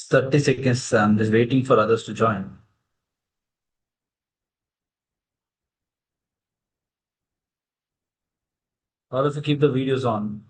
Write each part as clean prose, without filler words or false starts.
30 seconds. I'm just waiting for others to join. All of you keep the videos on.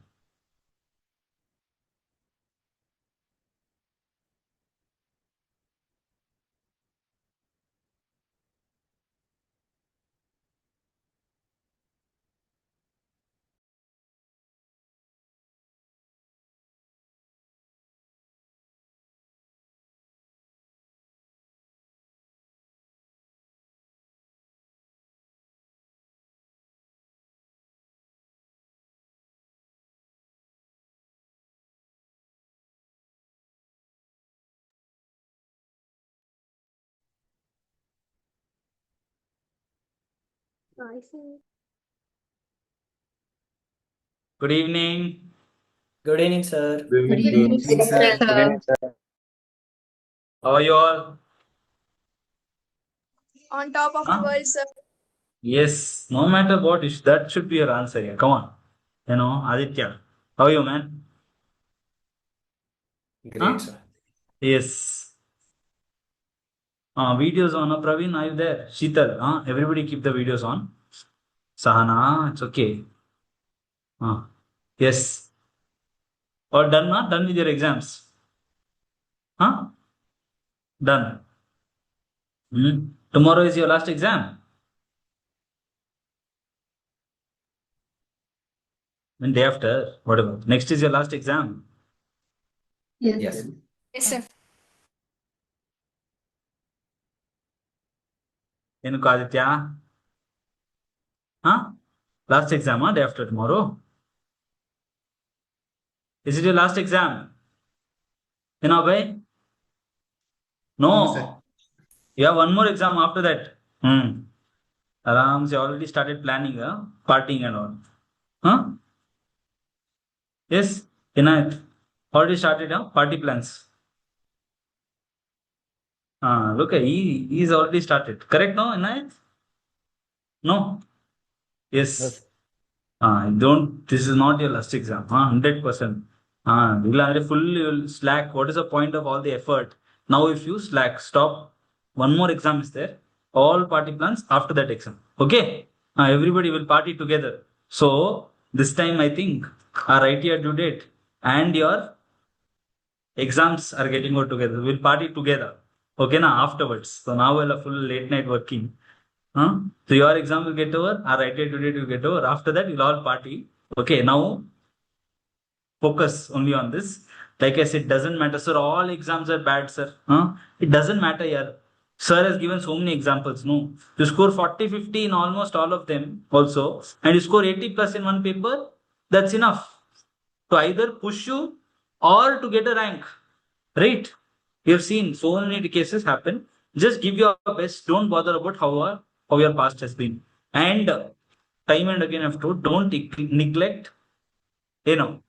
Good evening. Good evening, sir. Good Good evening, evening, sir. sir. Good evening, sir. How are you all? On top of the Huh? world, sir. Yes, no matter what, that should be your answer. Yeah. Come on. Aditya. How are you, man? Great, Huh? sir. Yes. Videos on. Praveen, are you there? Sheetal. Everybody keep the videos on. Sahana, it's okay. Yes. Or done, not done with your exams. Huh? Done. Tomorrow is your last exam. And day after, whatever. Next is your last exam. Yes. Yes. Yes, sir. Enuku Aditya. Huh? Last exam, day after tomorrow. Is it your last exam? Bhai? No, sir. No. You have one more exam after that. Aram, you already started planning, partying and all. Huh? Yes, Inayat. Already started, party plans. Look, he's already started. Correct, no, Inayat? No? Yes. Yes. Don't. This is not your last exam. 100%. You'll full you'll slack. What is the point of all the effort? Now, if you slack, stop. One more exam is there. All party plans after that exam. Okay. Everybody will party together. So this time, I think our ITR due date and your exams are getting over together. We'll party together. Okay, now afterwards. So now we'll have full late night working. So your exam will get over, our ITI today will get over. After that, we'll all party. Okay, now focus only on this. Like I said, doesn't matter, sir. All exams are bad, sir. It doesn't matter, yeah. Sir has given so many examples. No, you score 40, 50 in almost all of them also, and you score 80 plus in one paper. That's enough to either push you or to get a rank. Right? We have seen so many cases happen. Just give your best. Don't bother about how your past has been. And time and again, I've told, don't neglect. Two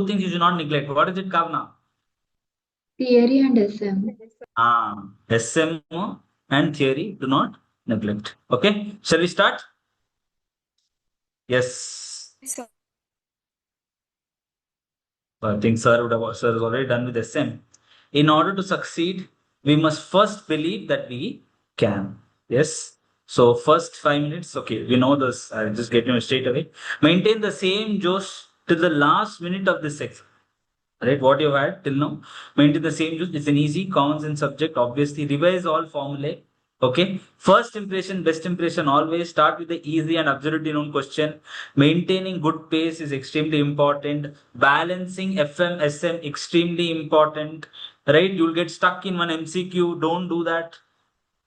things you should not neglect. What is it, Kavna? Theory and SM. SM and theory. Do not neglect. Okay. Shall we start? Yes. Yes, sir. I think sir is already done with SM. In order to succeed, we must first believe that we can. Yes. So first 5 minutes, okay, we know this. I'll just get you straight away. Maintain the same Josh till the last minute of this section. Right, what you had till now, maintain the same juice. It's an easy common sense subject. Obviously, revise all formulae. Okay, first impression, best impression. Always start with the easy and absolutely known question. Maintaining good pace is extremely important. Balancing FM, SM extremely important. Right, you'll get stuck in one MCQ. Don't do that.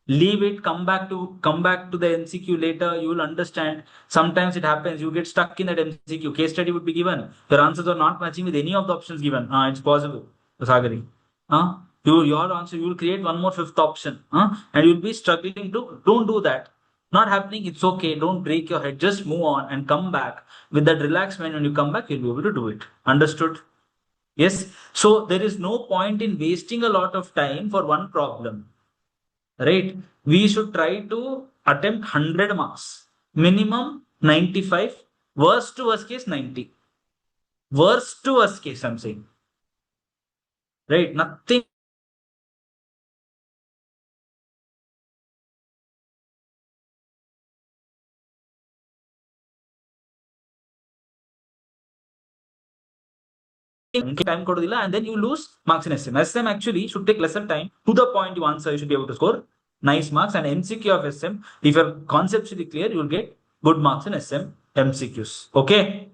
Leave it. Come back to the MCQ later. You will understand. Sometimes it happens. You get stuck in that MCQ. Case study would be given. Your answers are not matching with any of the options given. It's possible. Sagari. Your answer. You will create one more fifth option. And you'll be struggling to. Don't do that. Not happening. It's okay. Don't break your head. Just move on and come back with that relaxed mind. When you come back, you'll be able to do it. Understood? Yes. So there is no point in wasting a lot of time for one problem. Right? We should try to attempt 100 marks. Minimum 95. Worst to worst case 90. Worst to worst case, I'm saying. right? Nothing. Time kodudilla, and then you lose marks in SM. SM actually should take lesser time. To the point you answer, you should be able to score nice marks. And MCQ of SM, if you're conceptually clear, you'll get good marks in SM MCQs. Okay.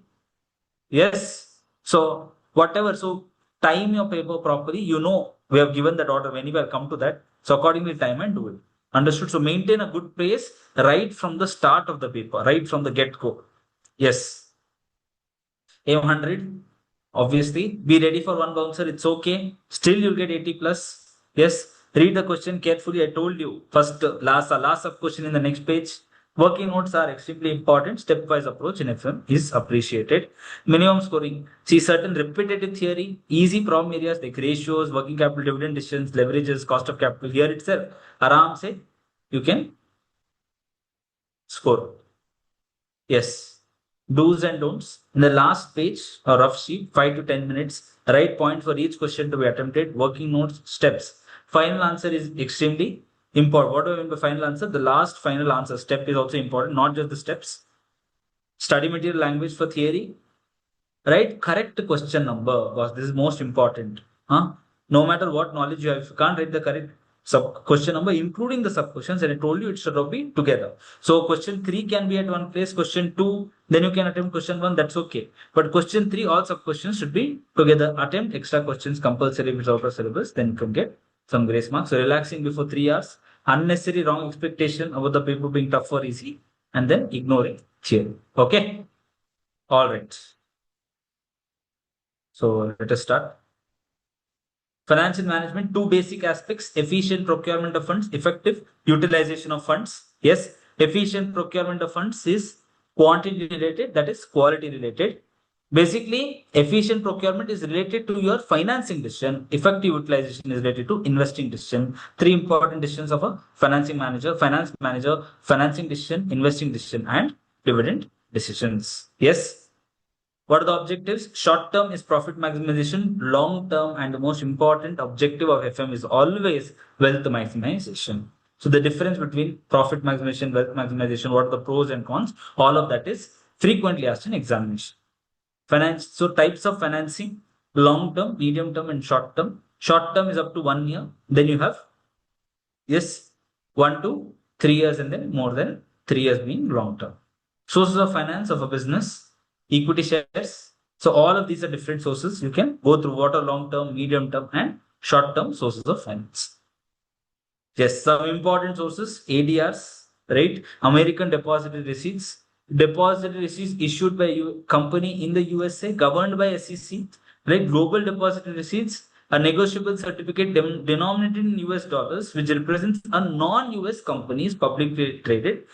Yes. So whatever. So time your paper properly. You know we have given that order. Anyway, I'll come to that. So accordingly, time and do it. Understood? So maintain a good pace right from the start of the paper, right from the get go. Yes. Aim 100. Obviously, be ready for one bouncer. It's okay. Still, you'll get 80 plus. Yes. Read the question carefully. I told you first, last of question in the next page. Working notes are extremely important. Stepwise approach in FM is appreciated. Minimum scoring. See certain repetitive theory, easy problem areas like ratios, working capital, dividend decisions, leverages, cost of capital. Here itself, aram se you can score. Yes. Do's and don'ts. In the last page, a rough sheet, 5 to 10 minutes, write point for each question to be attempted, working notes, steps. Final answer is extremely important. What do I mean by final answer? The last final answer step is also important, not just the steps. Study material language for theory. Write correct question number, because this is most important. No matter what knowledge you have, if you can't write the correct question number, including the sub questions, and I told you it should be together. So question 3 can be at one place, question 2, then you can attempt question 1, that's okay. But question 3, all sub questions should be together. Attempt extra questions compulsory with outer syllabus, then you can get some grace marks. So relaxing before 3 hours, unnecessary wrong expectation about the paper being tough or easy, and then ignoring theory. Okay. All right. So let us start. Financial management, two basic aspects: efficient procurement of funds, effective utilization of funds. Yes, efficient procurement of funds is quantity related, that is quality related. Basically, efficient procurement is related to your financing decision. Effective utilization is related to investing decision. Three important decisions of a financing manager, financing decision, investing decision, and dividend decisions. Yes. What are the objectives? Short term is profit maximization. Long term and the most important objective of FM is always wealth maximization. So the difference between profit maximization, wealth maximization, what are the pros and cons? All of that is frequently asked in examination. Finance. So types of financing: long term, medium term, and short term. Short term is up to 1 year. Then you have 1 to 3 years, and then more than 3 years being long term. Sources of finance of a business: equity shares. So all of these are different sources. You can go through what are long term, medium term, and short term sources of finance. Yes, some important sources: ADRs, right? American depository receipts. Depository receipts issued by company in the USA, governed by SEC, right? Global depository receipts, a negotiable certificate denominated in US dollars, which represents a non-US company's publicly traded,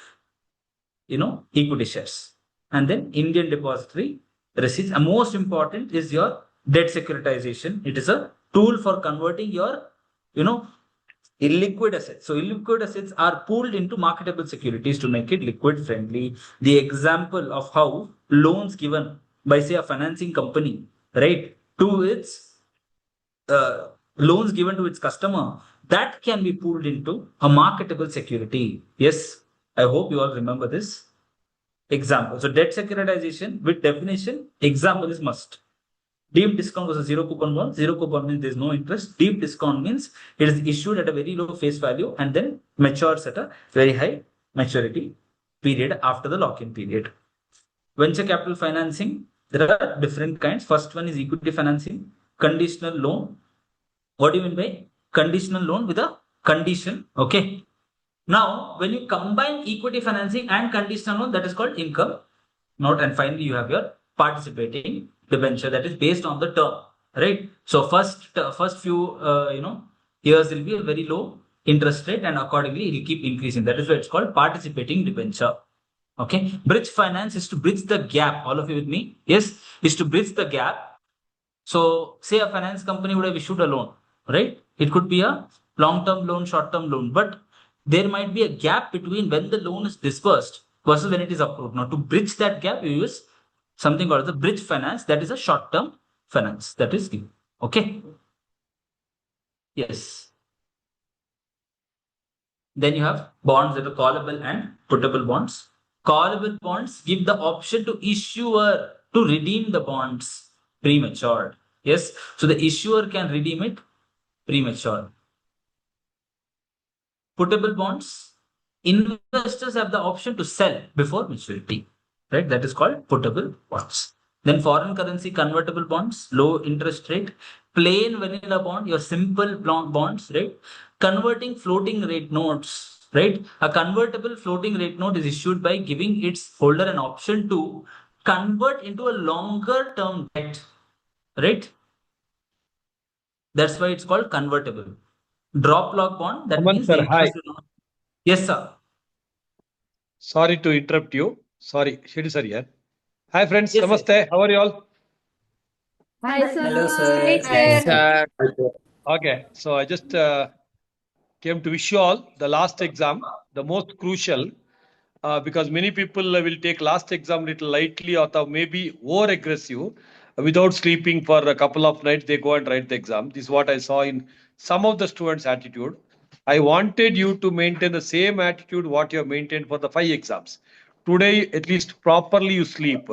equity shares. And then Indian depository receipts. And most important is your debt securitization. It is a tool for converting your, illiquid assets. So illiquid assets are pooled into marketable securities to make it liquid friendly. The example of how loans given by, say, a financing company, right, to its loans given to its customer, that can be pooled into a marketable security. Yes, I hope you all remember this example. So debt securitization with definition, example is must. Deep discount was a zero coupon bond. Zero coupon means there is no interest. Deep discount means it is issued at a very low face value and then matures at a very high maturity period after the lock-in period. Venture capital financing, there are different kinds. First one is equity financing, conditional loan. What do you mean by conditional loan? With a condition. Okay. Now, when you combine equity financing and conditional loan, that is called income note. And finally, you have your participating debenture, that is based on the term, right? So first few years will be a very low interest rate, and accordingly it will keep increasing. That is why it's called participating debenture. Okay. Bridge finance is to bridge the gap. All of you with me? Yes, is to bridge the gap. So say a finance company would have issued a loan, right? It could be a long-term loan, short-term loan, but there might be a gap between when the loan is disbursed versus when it is approved. Now, to bridge that gap, you use something called the bridge finance. That is a short-term finance that is given. Okay. Yes. Then you have bonds that are callable and puttable bonds. Callable bonds give the option to issuer to redeem the bonds premature. Yes. So the issuer can redeem it premature. Puttable bonds, investors have the option to sell before maturity. Right? That is called puttable bonds. Then foreign currency convertible bonds, low interest rate, plain vanilla bond, your simple bonds, right? Converting floating rate notes, right? A convertible floating rate note is issued by giving its holder an option to convert into a longer term debt, right? That's why it's called convertible. Drop lock bond, that Aman means the sir, hi. interest will not. Yes, sir. Sorry to interrupt you. Sorry, Shidi sir here. Hi friends, Yes, yes. Namaste. How are you all? Hi, sir. Hello, sir. Hi, Hi, sir. Okay, so I just came to wish you all the last exam, the most crucial, because many people will take last exam little lightly or maybe over aggressive. Without sleeping for a couple of nights, they go and write the exam. This is what I saw in some of the students' attitude. I wanted you to maintain the same attitude what you have maintained for the 5 exams. Today, at least properly you sleep.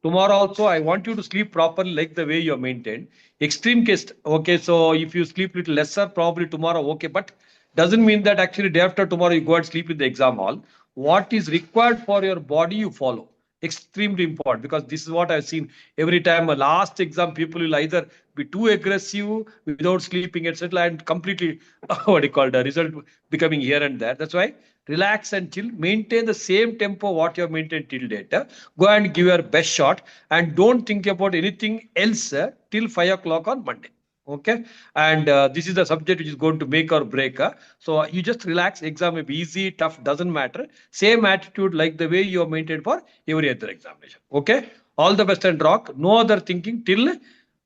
Tomorrow also, I want you to sleep properly like the way you have maintained. Extreme case, okay, so if you sleep little lesser, probably tomorrow, okay, but doesn't mean that actually day after tomorrow you go and sleep in the exam hall. What is required for your body, you follow. Extremely important, because this is what I've seen every time. A last exam, people will either be too aggressive without sleeping, etc., and completely what do you call the result becoming here and there. That's why relax and chill. Maintain the same tempo what you have maintained till date. Go and give your best shot, and don't think about anything else till 5 o'clock on Monday. Okay, and this is the subject which is going to make or break. So you just relax. Exam may be easy, tough, doesn't matter. Same attitude like the way you have maintained for every other examination. Okay, all the best and rock. No other thinking till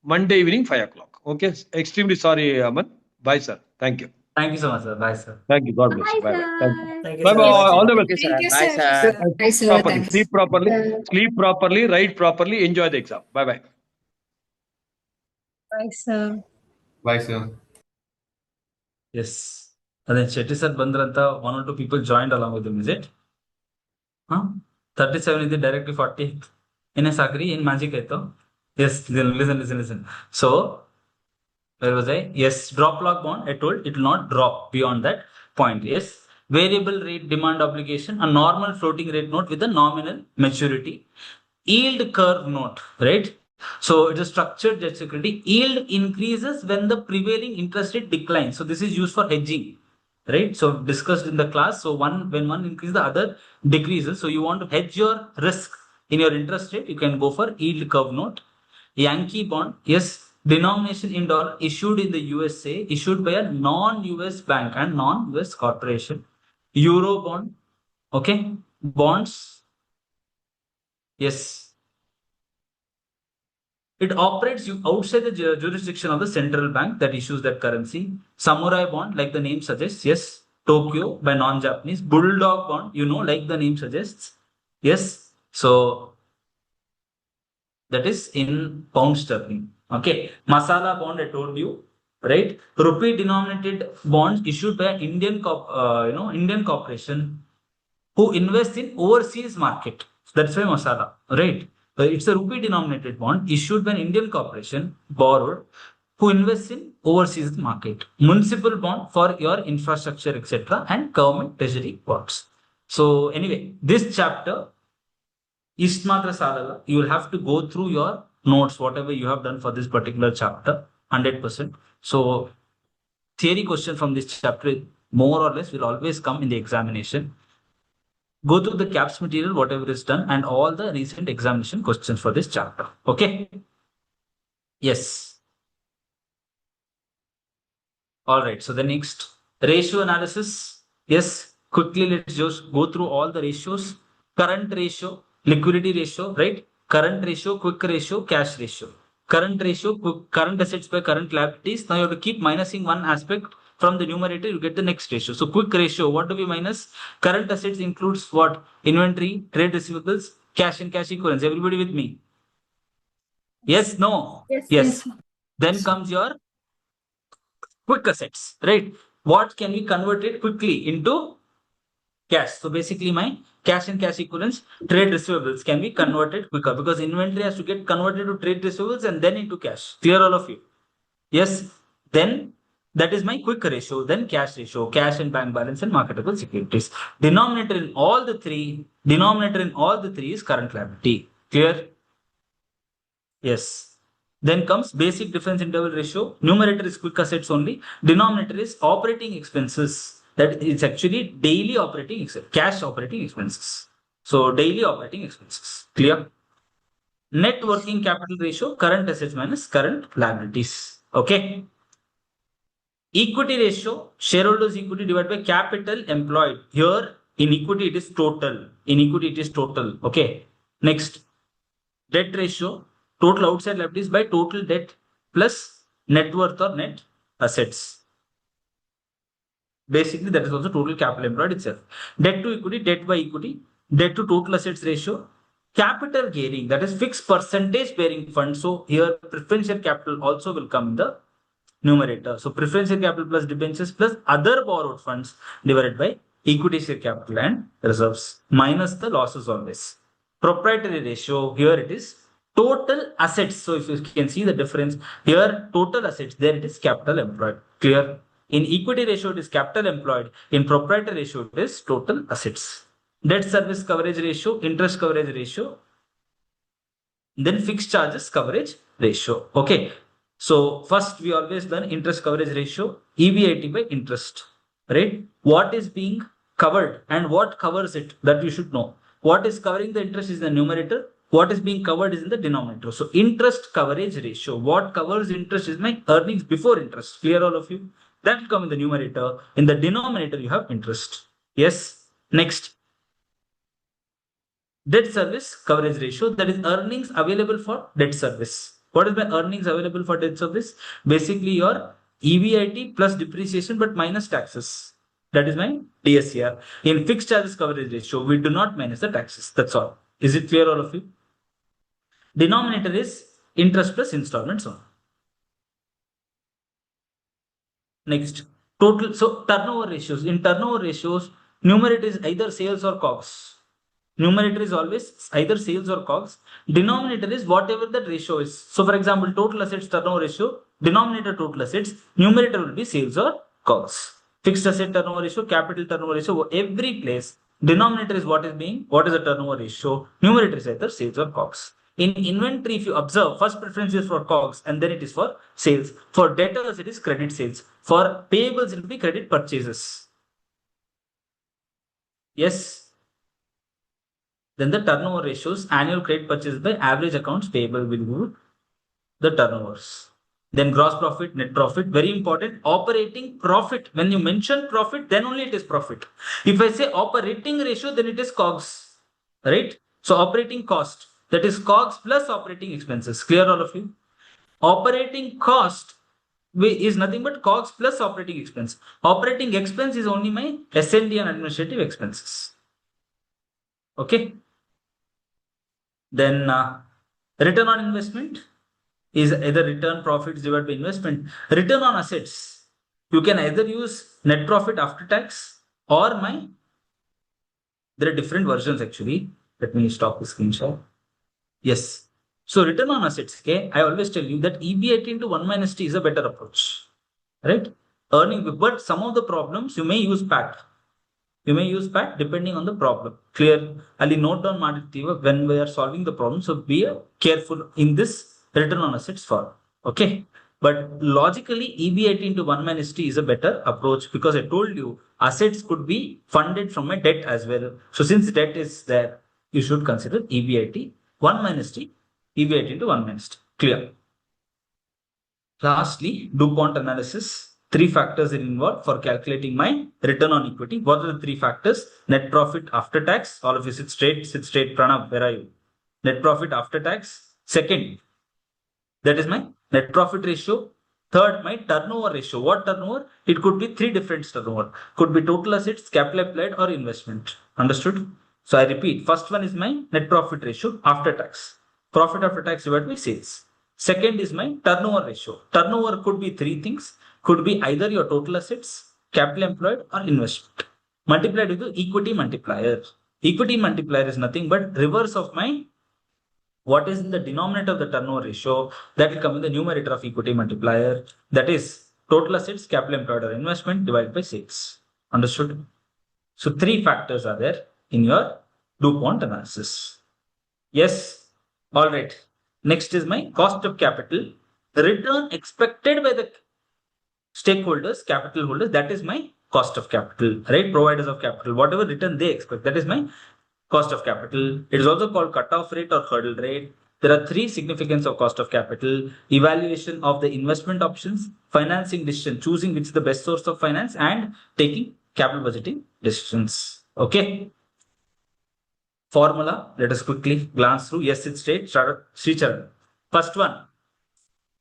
Monday evening 5 o'clock. Okay, extremely sorry, Aman. Bye, sir. Thank you. Thank you so much, sir. Bye, sir. Thank you. God bless you. Bye, Bye bye. Thank you. sir. Thank you, Bye sir. bye. Bye, All the sir. best. Thank you, sir. And Bye, sleep sir. properly. Thanks. Sleep properly. Sir. Sleep properly. Write properly. Enjoy the exam. Bye bye. Bye, sir. Bye, sir. Yes. And then Shetty sir Bandrantha, 1 or 2 people joined along with him, is it? Huh? 37 is the directly 40th. In a Sakri, in Magic Eto. Yes, listen. So, where was I? Yes, drop lock bond, I told it will not drop beyond that point. Yes. Variable rate demand obligation, a normal floating rate note with a nominal maturity. Yield curve note, right? So it is structured debt security. Yield increases when the prevailing interest rate declines. So this is used for hedging, right? So discussed in the class. So when one increases, the other decreases. So you want to hedge your risk in your interest rate, you can go for yield curve note. Yankee bond, yes, denomination in dollar, issued in the USA, issued by a non-US bank and non-US corporation. Euro bond, okay, bonds, yes. It operates outside the jurisdiction of the central bank that issues that currency. Samurai bond, like the name suggests, yes. Tokyo by non-Japanese. Bulldog bond, like the name suggests, yes. So that is in pound sterling. Okay. Masala bond, I told you, right? Rupee denominated bonds issued by an Indian corporation who invest in overseas market. That's why masala, right? It's a rupee denominated bond issued by an Indian corporation, borrowed, who invests in overseas market. Municipal bond for your infrastructure, etc., and government treasury bonds. So anyway, this chapter Istmatra Salala, you will have to go through your notes, whatever you have done for this particular chapter, 100%. So theory question from this chapter, more or less, will always come in the examination. Go through the CAPS material, whatever is done, and all the recent examination questions for this chapter. Okay? Yes. All right. So the next ratio analysis. Yes. Quickly, let's just go through all the ratios. Current ratio, liquidity ratio, right? Current ratio, quick ratio, cash ratio. Current ratio, current assets by current liabilities. Now you have to keep minusing one aspect from the numerator, you get the next ratio. So quick ratio, what do we minus? Current assets includes what? Inventory, trade receivables, cash and cash equivalents. Everybody with me? Yes, no? Yes. Yes. Then comes your quick assets, right? What can we convert it quickly into cash? So basically my cash and cash equivalents, trade receivables can be converted quicker because inventory has to get converted to trade receivables and then into cash. Clear all of you? Yes. Then that is my quick ratio, then cash ratio, cash and bank balance and marketable securities. Denominator in all the three is current liability. Clear? Yes. Then comes basic difference interval ratio. Numerator is quick assets only. Denominator is operating expenses. That is actually daily operating cash operating expenses. So daily operating expenses. Clear? Net working capital ratio, current assets minus current liabilities. Okay. Equity ratio, shareholders equity divided by capital employed. Here in equity it is total. Okay. Next, debt ratio, total outside liabilities by total debt plus net worth or net assets. Basically, that is also total capital employed itself. Debt to equity, debt by equity, debt to total assets ratio, capital gearing, that is fixed percentage bearing fund. So here preferential capital also will come in the numerator. So preferential capital plus debentures plus other borrowed funds divided by equity share capital and reserves minus the losses always. Proprietary ratio, here it is total assets. So if you can see the difference here, total assets, there it is capital employed. Clear? In equity ratio, it is capital employed. In proprietary ratio, it is total assets. Debt service coverage ratio, interest coverage ratio, then fixed charges coverage ratio. Okay. So first we always learn interest coverage ratio, EBIT by interest, right? What is being covered and what covers it, that you should know. What is covering the interest is the numerator. What is being covered is in the denominator. So interest coverage ratio, what covers interest is my earnings before interest. Clear all of you? That will come in the numerator. In the denominator you have interest. Yes. Next, debt service coverage ratio, that is earnings available for debt service. What is my earnings available for debt service? Basically your EBIT plus depreciation but minus taxes. That is my DSCR. In fixed charges coverage ratio, we do not minus the taxes. That's all. Is it clear all of you? Denominator is interest plus installments on. Next, total. So turnover ratios. In turnover ratios, numerator is either sales or COGS. Numerator is always either sales or COGS. Denominator is whatever that ratio is. So for example, total assets turnover ratio, denominator total assets, numerator will be sales or COGS. Fixed asset turnover ratio, capital turnover ratio, every place, denominator is what is the turnover ratio, numerator is either sales or COGS. In inventory, if you observe, first preference is for COGS and then it is for sales. For debtors, it is credit sales. For payables, it will be credit purchases. Yes. Then the turnover ratios, annual credit purchase by average accounts payable will give the turnovers. Then gross profit, net profit, very important. Operating profit, when you mention profit, then only it is profit. If I say operating ratio, then it is COGS, right? So operating cost, that is COGS plus operating expenses. Clear all of you? Operating cost is nothing but COGS plus operating expense. Operating expense is only my S&D and administrative expenses. Okay. Then return on investment is either return profits divided by investment. Return on assets, you can either use net profit after tax or there are different versions actually. Let me stop the screenshot. Yes. So return on assets, okay, I always tell you that EBIT into 1 minus T is a better approach, right? But some of the problems you may use PAT. You may use PAT depending on the problem. Clear? Ali note down Madhya when we are solving the problem. So be careful in this return on assets form. Okay. But logically, EBIT into 1 minus T is a better approach because I told you assets could be funded from a debt as well. So since debt is there, you should consider EBIT 1 minus T, EBIT into 1 minus T. Clear? Lastly, DuPont analysis. 3 factors are involved for calculating my return on equity. What are the 3 factors? Net profit after tax. All of you sit straight. Pranav, where are you? Net profit after tax. Second, that is my net profit ratio. Third, my turnover ratio. What turnover? It could be 3 different turnover. Could be total assets, capital applied or investment. Understood? So I repeat, first one is my net profit ratio after tax. Profit after tax divided by sales. Second is my turnover ratio. Turnover could be 3 things. could be either your total assets, capital employed, or investment multiplied with the equity multiplier. Equity multiplier is nothing but reverse of my what is in the denominator of the turnover ratio. That will come in the numerator of equity multiplier. That is total assets, capital employed, or investment divided by sales. Understood? So three factors are there in your DuPont analysis. Yes. All right. Next is my cost of capital. The return expected by the stakeholders, capital holders, that is my cost of capital, right? Providers of capital, whatever return they expect, that is my cost of capital. It is also called cutoff rate or hurdle rate. There are three significance of cost of capital: evaluation of the investment options, financing decision, choosing which is the best source of finance, and taking capital budgeting decisions. Okay. Formula, let us quickly glance through. Yes, it's straight. Sricharan. First one.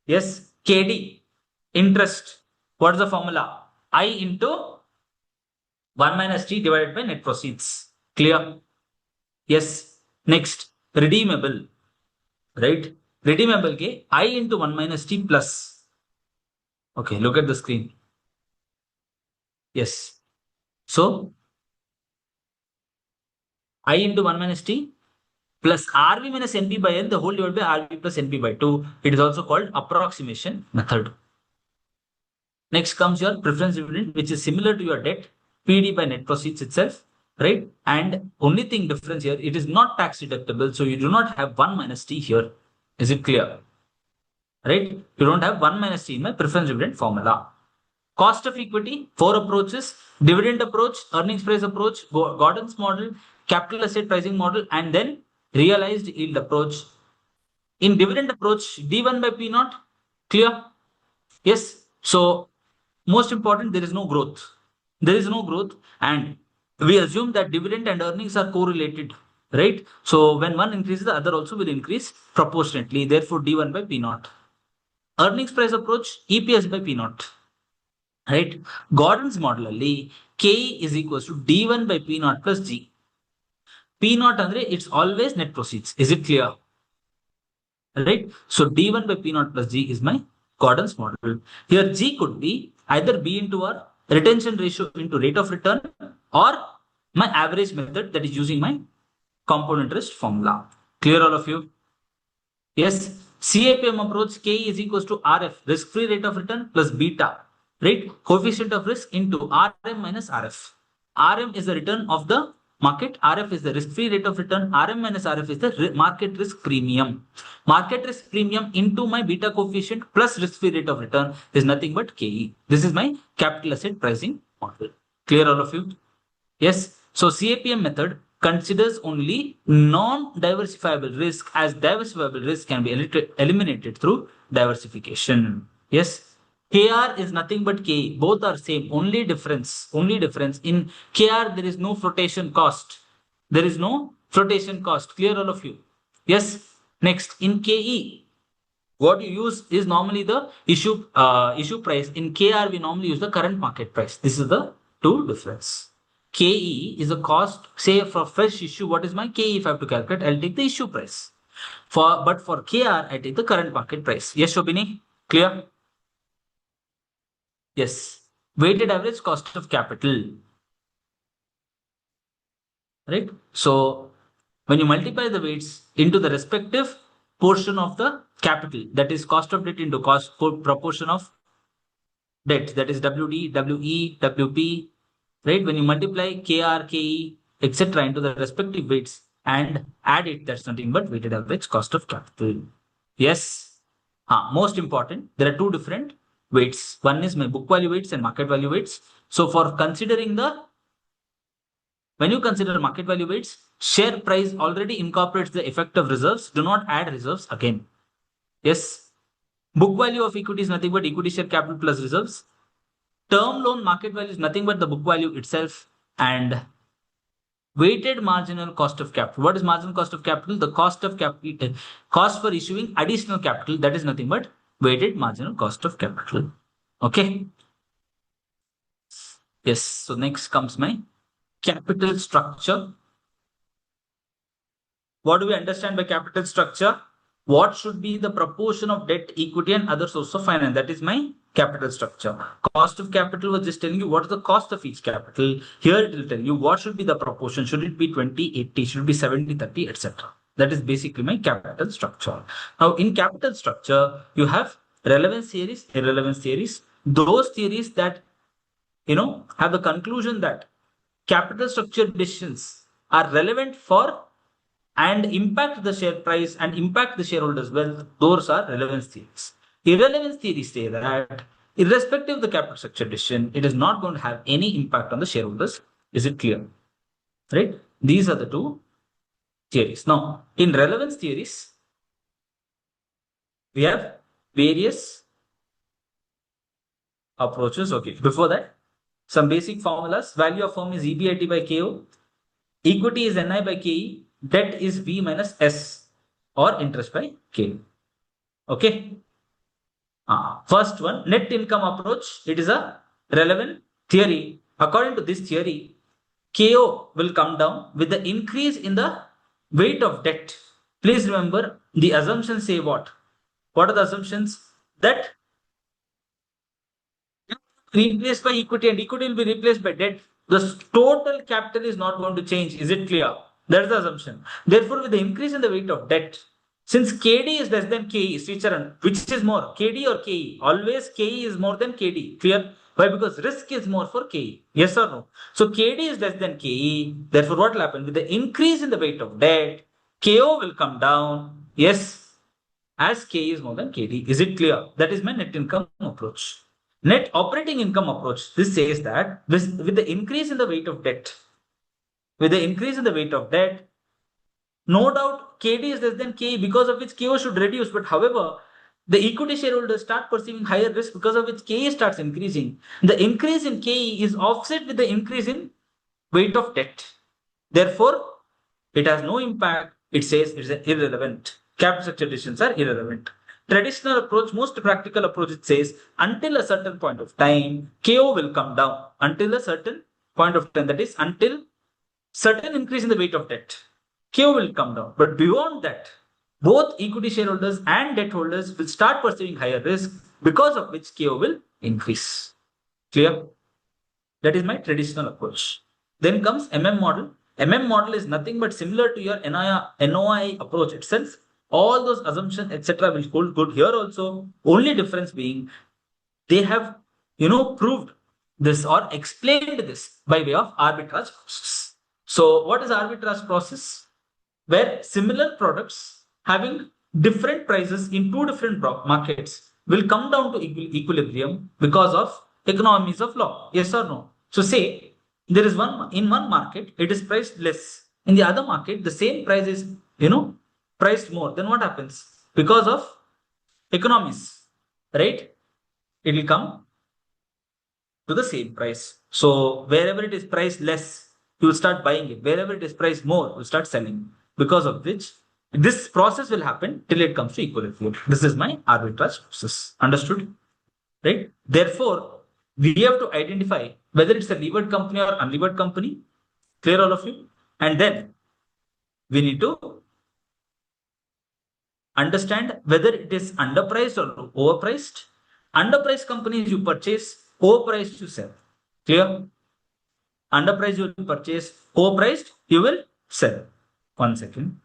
Yes, KD, interest. What is the formula? I into 1 minus T divided by net proceeds. Clear? Yes. Next, redeemable. Right? Redeemable ke I into 1 minus T plus. Okay, look at the screen. Yes. So, I into 1 minus T plus RV minus NP by N, the whole divided by RV plus NP by 2. It is also called approximation method. Next comes your preference dividend, which is similar to your debt, PD by net proceeds itself, right? And only thing difference here, it is not tax deductible, so you do not have 1 minus T here. Is it clear? Right? You don't have 1 minus T in my preference dividend formula. Cost of equity, 4 approaches: dividend approach, earnings price approach, Gordon's model, capital asset pricing model, and then realized yield approach. In dividend approach, D1 by P naught, clear? Yes. So most important, there is no growth. There is no growth, and we assume that dividend and earnings are correlated, right? So when one increases, the other also will increase proportionately. Therefore, D1 by P naught. Earnings price approach, EPS by P naught. Right? Gordon's model alli K is equals to D1 by P naught plus G. P naught andre it's always net proceeds. Is it clear? Right? So D1 by P naught plus G is my Gordon's model. Here G could be either B into R, retention ratio into rate of return, or my average method, that is using my compound interest formula. Clear all of you? Yes. CAPM approach, K is equals to RF, risk-free rate of return, plus beta, right? Coefficient of risk into RM minus RF. RM is the return of the market, RF is the risk-free rate of return, RM minus RF is the market risk premium. Market risk premium into my beta coefficient plus risk-free rate of return is nothing but KE. This is my capital asset pricing model. Clear all of you? Yes. So CAPM method considers only non-diversifiable risk, as diversifiable risk can be eliminated through diversification. Yes. KR is nothing but KE. Both are same. Only difference in KR there is no flotation cost. There is no flotation cost. Clear all of you? Yes. Next, in KE, what you use is normally the issue price. In KR, we normally use the current market price. This is the two difference. KE is a cost, say for fresh issue, what is my KE if I have to calculate? I'll take the issue price. But for KR, I take the current market price. Yes, Shobini? Clear? Yes. Weighted average cost of capital. Right? So when you multiply the weights into the respective portion of the capital, that is cost of debt into cost proportion of debt, that is WD, WE, WP, right? When you multiply KR, KE, etc. into the respective weights and add it, that's nothing but weighted average cost of capital. Yes. Most important, there are two different weights. One is my book value weights and market value weights. So for considering when you consider market value weights, share price already incorporates the effect of reserves. Do not add reserves again. Yes. Book value of equity is nothing but equity share capital plus reserves. Term loan market value is nothing but the book value itself. And weighted marginal cost of capital. What is marginal cost of capital? The cost of capital, cost for issuing additional capital. That is nothing but weighted marginal cost of capital. Okay. Yes. So next comes my capital structure. What do we understand by capital structure? What should be the proportion of debt, equity, and other source of finance? That is my capital structure. Cost of capital was just telling you what is the cost of each capital. Here it will tell you what should be the proportion. Should it be 20-80? Should it be 70-30, etc. That is basically my capital structure. Now, in capital structure, you have relevance theories, irrelevance theories. Those theories that have the conclusion that capital structure decisions are relevant for and impact the share price and impact the shareholders' wealth, those are relevance theories. Irrelevance theories say that irrespective of the capital structure decision, it is not going to have any impact on the shareholders. Is it clear? Right? These are the two theories. Now, in relevance theories, we have various approaches. Okay, before that, some basic formulas. Value of firm is EBIT by KO. Equity is NI by KE. Debt is V minus S or interest by K. Okay. First one, net income approach. It is a relevant theory. According to this theory, KO will come down with the increase in the weight of debt. Please remember, the assumptions say what? What are the assumptions? That replaced by equity and equity will be replaced by debt. The total capital is not going to change. Is it clear? That is the assumption. Therefore, with the increase in the weight of debt, since KD is less than KE, Sricharan, which is more, KD or KE? Always KE is more than KD. Clear? Why? Because risk is more for KE. Yes or no? So KD is less than KE. Therefore, what will happen? With the increase in the weight of debt, KO will come down. Yes, as KE is more than KD. Is it clear? That is my net income approach. Net operating income approach. This says that with the increase in the weight of debt, no doubt KD is less than KE, because of which KO should reduce. But however, the equity shareholders start perceiving higher risk, because of which KE starts increasing. The increase in KE is offset with the increase in weight of debt. Therefore, it has no impact. It says it's irrelevant. Capital structure decisions are irrelevant. Traditional approach, most practical approach, it says until a certain point of time, KO will come down. Until a certain point of time, that is until certain increase in the weight of debt, KO will come down. But beyond that, both equity shareholders and debt holders will start perceiving higher risk, because of which KO will increase. Clear? That is my traditional approach. Then comes model. Model is nothing but similar to your NOI approach itself. All those assumptions, etc., will hold good here also. Only difference being they have, proved this or explained this by way of arbitrage process. So, what is arbitrage process? Where similar products having different prices in two different markets will come down to equilibrium because of economies of law. Yes or no? So, say there is in one market it is priced less. In the other market, the same price is, priced more. Then what happens? Because of economies, right? It will come to the same price. So wherever it is priced less, you will start buying it. Wherever it is priced more, you will start selling. Because of which this process will happen till it comes to equilibrium. This is my arbitrage process. Understood? Right? Therefore, we have to identify whether it's a levered company or unlevered company. Clear, all of you? And then we need to understand whether it is underpriced or overpriced. Underpriced companies you purchase, overpriced you sell. Clear? Underpriced you will purchase, overpriced you will sell. 1 second.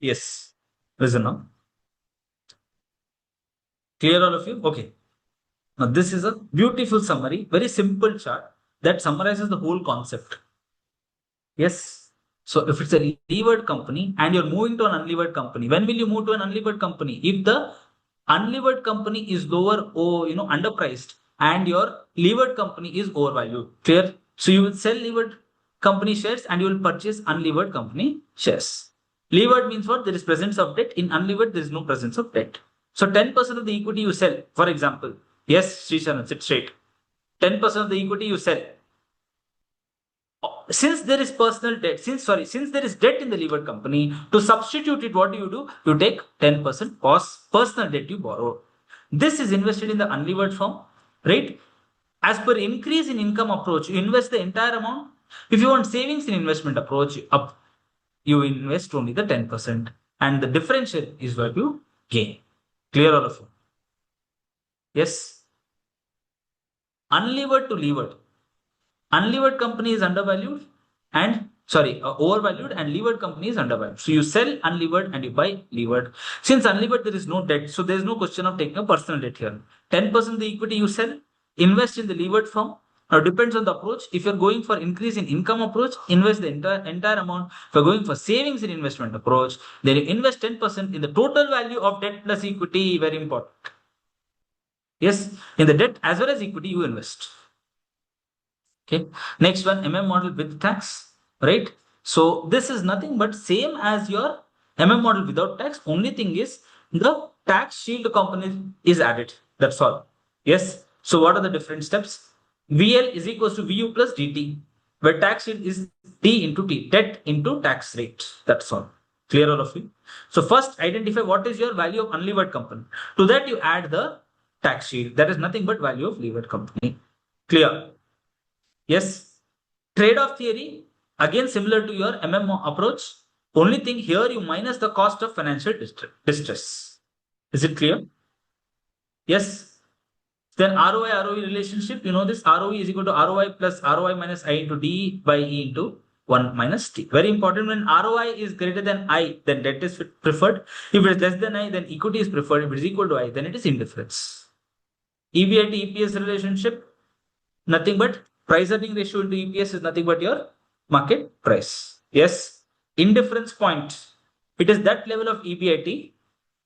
Yes. Listen now. Clear, all of you? Okay. Now, this is a beautiful summary, very simple chart that summarizes the whole concept. Yes. So, if it's a levered company and you're moving to an unlevered company, when will you move to an unlevered company? If the unlevered company is lower or underpriced and your levered company is overvalued. Clear? So, you will sell levered company shares and you will purchase unlevered company shares. Levered means what? There is presence of debt. In unlevered, there is no presence of debt. So 10% of the equity you sell, for example. Yes, Srisharan, sit straight. 10% of the equity you sell. Since there is personal debt, since there is debt in the levered company, to substitute it, what do? You take 10% personal debt you borrow. This is invested in the unlevered firm, right? As per increase in income approach, you invest the entire amount. If you want savings in investment approach, you invest only the 10%, and the differential is what you gain. Clear, all of you? Yes. Unlevered to levered. Unlevered company is undervalued and overvalued, and levered company is undervalued. So you sell unlevered and you buy levered. Since unlevered there is no debt, so there is no question of taking a personal debt here. 10% the equity you sell, invest in the levered firm. Now depends on the approach. If you're going for increase in income approach, invest the entire amount. If you're going for savings in investment approach, then you invest 10% in the total value of debt plus equity. Very important. Yes, in the debt as well as equity you invest. Okay, next one, model with tax, right? So this is nothing but same as your model without tax. Only thing is the tax shield component is added. That's all. Yes. So what are the different steps? VL is equals to VU plus DT, where tax shield is D into T, debt into tax rate. That's all. Clear, all of you? So first identify what is your value of unlevered company. To that you add the tax shield. That is nothing but value of levered company. Clear? Yes. Trade-off theory, again similar to your approach. Only thing here you minus the cost of financial distress. Is it clear? Yes. Then ROI ROE relationship, you know this, ROE is equal to ROI plus ROI minus I into D by E into 1 minus T. Very important, when ROI is greater than I, then debt is preferred. If it is less than I, then equity is preferred. If it is equal to I, then it is indifference. EBIT EPS relationship, nothing but price earning ratio into EPS is nothing but your market price. Yes. Indifference point, it is that level of EBIT,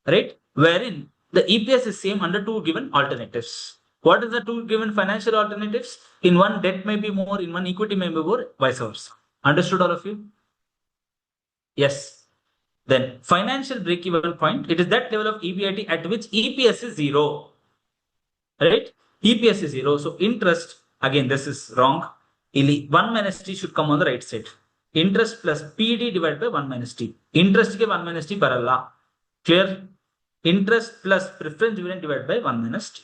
right, wherein the EPS is same under two given alternatives. What is the two given financial alternatives? In one, debt may be more, in one, equity may be more, vice versa. Understood, all of you? Yes. Then financial break-even point, it is that level of EBIT at which EPS is 0. Right? EPS is 0. So interest, again, this is wrong. 1 minus T should come on the right side. Interest plus PD divided by 1 minus T. Interest ke 1 minus T paralla. Clear? Interest plus preference dividend divided by 1 minus T.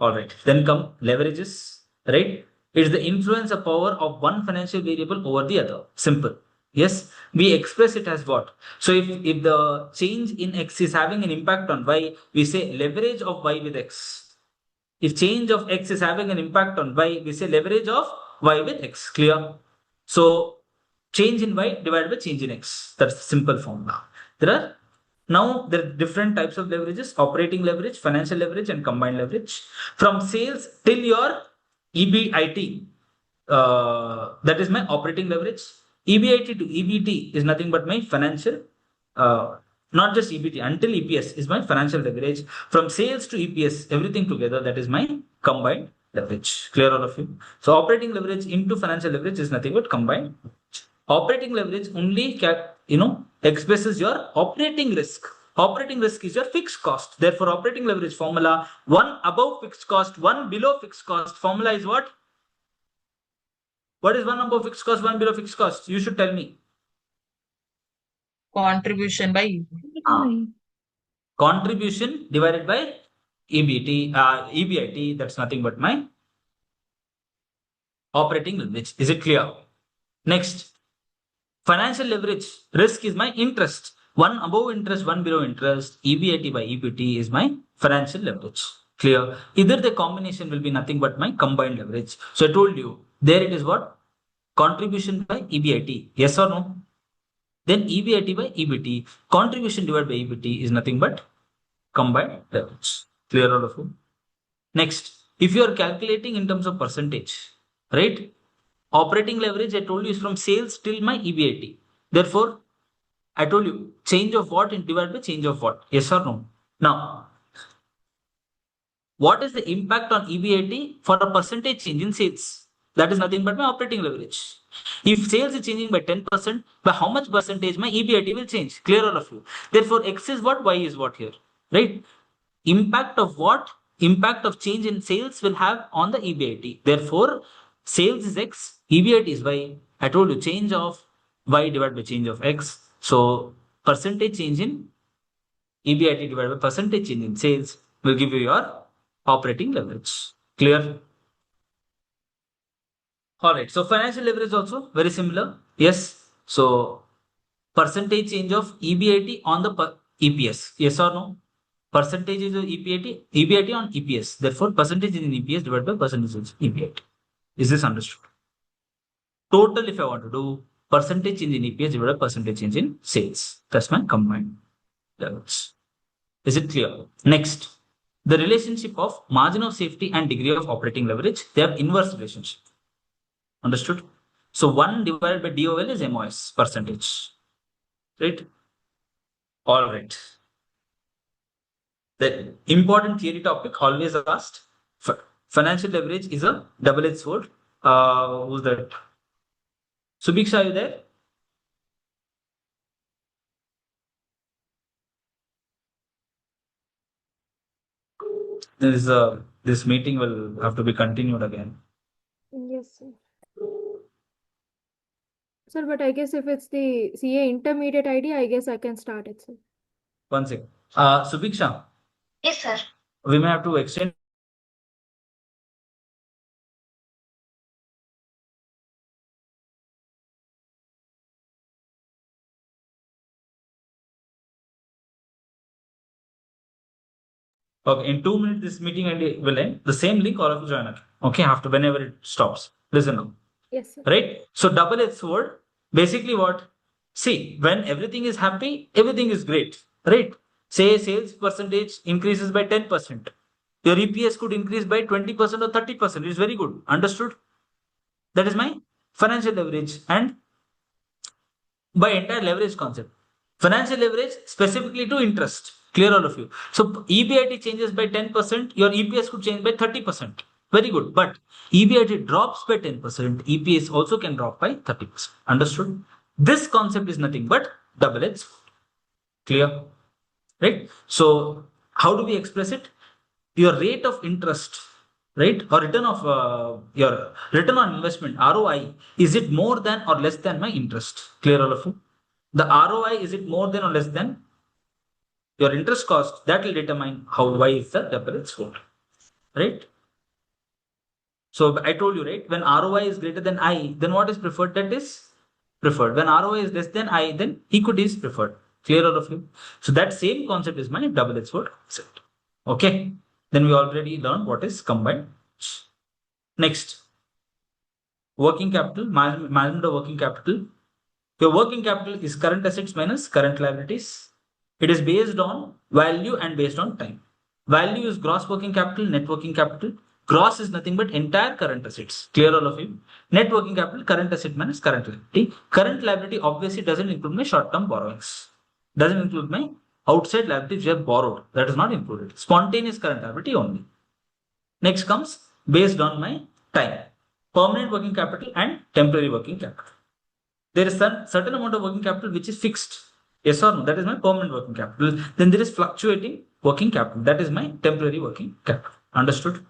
Alright. Then come leverages. Right? It's the influence of power of one financial variable over the other. Simple. Yes, we express it as what? So if the change in X is having an impact on Y, we say leverage of Y with X. If change of X is having an impact on Y, we say leverage of Y with X. Clear? So change in Y divided by change in X. That's the simple formula. There are different types of leverages: operating leverage, financial leverage, and combined leverage. From sales till your EBIT, that is my operating leverage. EBIT to EBT is nothing but my financial, not just EBT, until EPS is my financial leverage. From sales to EPS, everything together, that is my combined leverage. Clear, all of you? So operating leverage into financial leverage is nothing but combined. Operating leverage only expresses your operating risk. Operating risk is your fixed cost. Therefore, operating leverage formula, 1 above fixed cost, 1 below fixed cost. Formula is what? What is 1 above fixed cost, 1 below fixed cost? You should tell me. Contribution by EBIT. Contribution divided by EBIT. That's nothing but my operating leverage. Is it clear? Next, financial leverage risk is my interest. 1 above interest, 1 below interest. EBIT by EBT is my financial leverage. Clear? Either the combination will be nothing but my combined leverage. So I told you, there it is what? Contribution by EBIT. Yes or no? Then EBIT by EBT. Contribution divided by EBT is nothing but combined leverage. Clear, all of you? Next, if you are calculating in terms of percentage, right? Operating leverage, I told you, is from sales till my EBIT. Therefore, I told you, change of what and divided by change of what? Yes or no? Now, what is the impact on EBIT for a percentage change in sales? That is nothing but my operating leverage. If sales is changing by 10%, by how much percentage my EBIT will change? Clear, all of you? Therefore, X is what, Y is what here, right? Impact of what? Impact of change in sales will have on the EBIT. Therefore, sales is X, EBIT is Y. I told you, change of Y divided by change of X. So, percentage change in EBIT divided by percentage change in sales will give you your operating leverage. Clear? All right. So financial leverage also very similar. Yes. So percentage change of EBIT on the EPS. Yes or no? Percentage is of EBIT on EPS. Therefore, percentage is in EPS divided by percentage is EBIT. Is this understood? Total, if I want to do percentage change in EPS divided by percentage change in sales. That's my combined levels. Is it clear? Next, the relationship of margin of safety and degree of operating leverage. They have inverse relationship. Understood? So 1 divided by DOL is MOS percentage. Right? All right. The important theory topic always asked. Financial leverage is a double-edged sword. Who's that? Subiksha, are you there? This meeting will have to be continued again. Yes, sir. Sir, but I guess if it's the CA intermediate ID, I guess I can start it, sir. One second. Subiksha, Yes, sir. we may have to extend. Okay, in 2 minutes, this meeting will end. The same link, all of you join again. Okay, after whenever it stops. Listen now. Yes, sir. Right? So double-edged sword, basically what? See, when everything is happy, everything is great. Right? Say sales percentage increases by 10%. Your EPS could increase by 20% or 30%. It's very good. Understood? That is my financial leverage and by entire leverage concept. Financial leverage specifically to interest. Clear all of you. So EBIT changes by 10%, your EPS could change by 30%. Very good. But EBIT drops by 10%, EPS also can drop by 30%. Understood? This concept is nothing but double-edged sword. Clear? Right? So how do we express it? Your rate of interest, right, or return of your return on investment, ROI, is it more than or less than my interest? Clear all of you? The ROI, is it more than or less than your interest cost? That will determine how Y is the double-edged sword, right? So I told you, right, when ROI is greater than I, then what is preferred? That is preferred. When ROI is less than I, then equity is preferred. Clear all of you? So that same concept is my double-edged sword concept. Okay. Then we already learned what is combined. Next, working capital, management of working capital. Your working capital is current assets minus current liabilities. It is based on value and based on time. Value is gross working capital, net working capital. Gross is nothing but entire current assets. Clear all of you? Net working capital, current asset minus current liability. Current liability obviously doesn't include my short-term borrowings. Doesn't include my outside liabilities you have borrowed. That is not included. Spontaneous current liability only. Next comes based on my time. Permanent working capital and temporary working capital. There is a certain amount of working capital which is fixed. Yes or no? That is my permanent working capital. Then there is fluctuating working capital. That is my temporary working capital. Understood?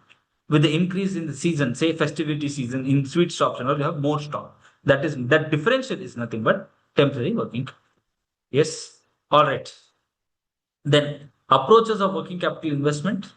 With the increase in the season, say festivity season, in sweet shops and all, you have more stock. That differential is nothing but temporary working capital. Yes? All right. Then approaches of working capital investment.